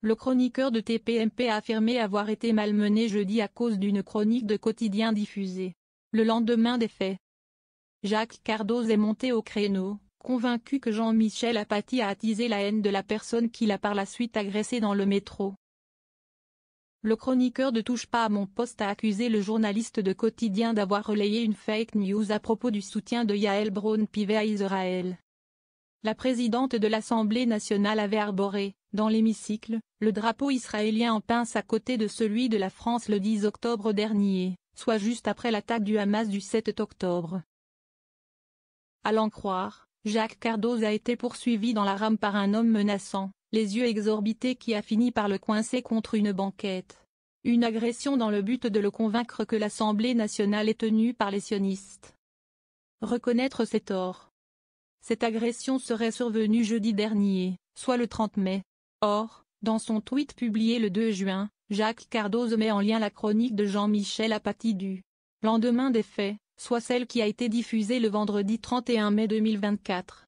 Le chroniqueur de TPMP a affirmé avoir été malmené jeudi à cause d'une chronique de quotidien diffusée le lendemain des faits. Jacques Cardoz est monté au créneau, convaincu que Jean-Michel Apathy a attisé la haine de la personne qu'il a par la suite agressée dans le métro. Le chroniqueur de Touche pas à mon poste a accusé le journaliste de quotidien d'avoir relayé une fake news à propos du soutien de Yael Braun-Pivet à Israël. La présidente de l'Assemblée nationale avait arboré, dans l'hémicycle, le drapeau israélien en pince à côté de celui de la France le 10 octobre dernier, soit juste après l'attaque du Hamas du 7 octobre. À l'en croire, Jacques Cardoz a été poursuivi dans la rame par un homme menaçant, les yeux exorbités qui a fini par le coincer contre une banquette. Une agression dans le but de le convaincre que l'Assemblée nationale est tenue par les sionistes. Reconnaître ses torts. Cette agression serait survenue jeudi dernier, soit le 30 mai. Or, dans son tweet publié le 2 juin, Jacques Cardoz met en lien la chronique de Jean-Michel Apathy du lendemain des faits, soit celle qui a été diffusée le vendredi 31 mai 2024.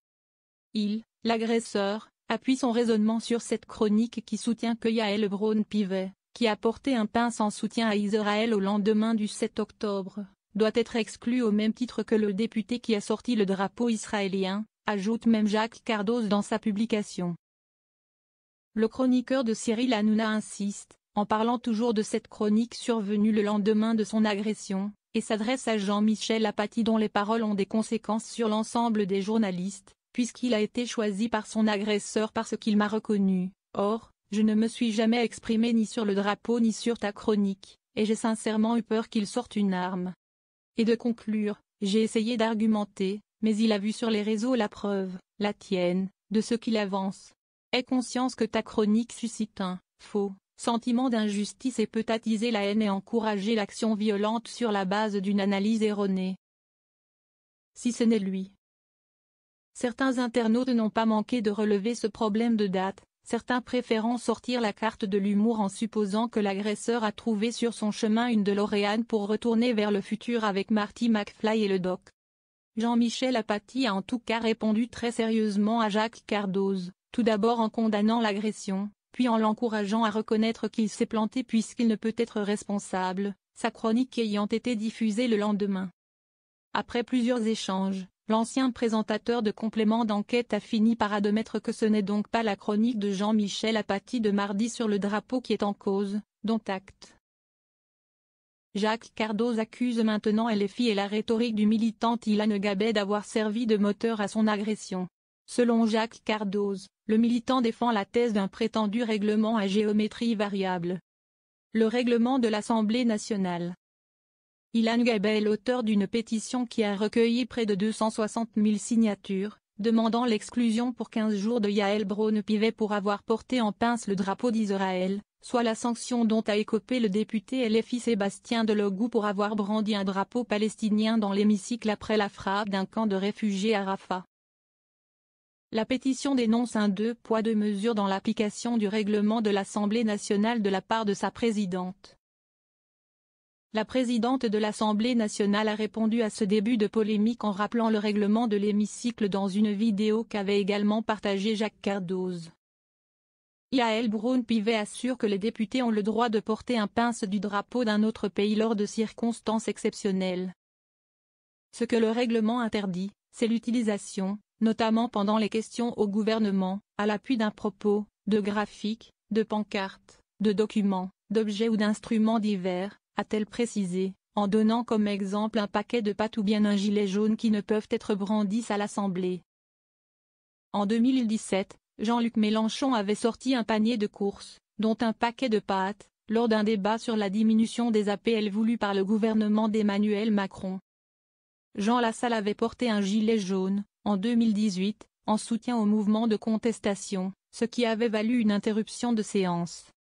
Il, l'agresseur, appuie son raisonnement sur cette chronique qui soutient que Yael Braun-Pivet, qui a porté un pince en soutien à Israël au lendemain du 7 octobre, doit être exclu au même titre que le député qui a sorti le drapeau israélien, ajoute même Jacques Cardoz dans sa publication. Le chroniqueur de Cyril Hanouna insiste, en parlant toujours de cette chronique survenue le lendemain de son agression, et s'adresse à Jean-Michel Apathy dont les paroles ont des conséquences sur l'ensemble des journalistes, puisqu'il a été choisi par son agresseur parce qu'il m'a reconnu. Or, je ne me suis jamais exprimé ni sur le drapeau ni sur ta chronique, et j'ai sincèrement eu peur qu'il sorte une arme. Et de conclure, j'ai essayé d'argumenter, mais il a vu sur les réseaux la preuve, la tienne, de ce qu'il avance. Aie conscience que ta chronique suscite un faux sentiment d'injustice et peut attiser la haine et encourager l'action violente sur la base d'une analyse erronée. Si ce n'est lui. Certains internautes n'ont pas manqué de relever ce problème de date, certains préférant sortir la carte de l'humour en supposant que l'agresseur a trouvé sur son chemin une DeLorean pour retourner vers le futur avec Marty McFly et le Doc. Jean-Michel Apathy a en tout cas répondu très sérieusement à Jacques Cardoz, tout d'abord en condamnant l'agression, puis en l'encourageant à reconnaître qu'il s'est planté puisqu'il ne peut être responsable, sa chronique ayant été diffusée le lendemain. Après plusieurs échanges, l'ancien présentateur de complément d'enquête a fini par admettre que ce n'est donc pas la chronique de Jean-Michel Apathy de mardi sur le drapeau qui est en cause, dont acte. Jacques Cardoz accuse maintenant LFI et la rhétorique du militant Ilan Gabet d'avoir servi de moteur à son agression. Selon Jacques Cardoz, le militant défend la thèse d'un prétendu règlement à géométrie variable. Le règlement de l'Assemblée nationale. Ilan Gabet est l'auteur d'une pétition qui a recueilli près de 260 000 signatures, demandant l'exclusion pour 15 jours de Yael Braun-Pivet pour avoir porté en pince le drapeau d'Israël, soit la sanction dont a écopé le député LFI Sébastien Delogu pour avoir brandi un drapeau palestinien dans l'hémicycle après la frappe d'un camp de réfugiés à Rafah. La pétition dénonce un deux poids deux mesures dans l'application du règlement de l'Assemblée nationale de la part de sa présidente. La présidente de l'Assemblée nationale a répondu à ce début de polémique en rappelant le règlement de l'hémicycle dans une vidéo qu'avait également partagée Jacques Cardoz. Yael Braun-Pivet assure que les députés ont le droit de porter un pince du drapeau d'un autre pays lors de circonstances exceptionnelles. Ce que le règlement interdit, c'est l'utilisation, notamment pendant les questions au gouvernement, à l'appui d'un propos, de graphiques, de pancartes, de documents, d'objets ou d'instruments divers, a-t-elle précisé, en donnant comme exemple un paquet de pâtes ou bien un gilet jaune qui ne peuvent être brandis à l'Assemblée. En 2017, Jean-Luc Mélenchon avait sorti un panier de courses, dont un paquet de pâtes, lors d'un débat sur la diminution des APL voulue par le gouvernement d'Emmanuel Macron. Jean Lassalle avait porté un gilet jaune, en 2018, en soutien au mouvement de contestation, ce qui avait valu une interruption de séance.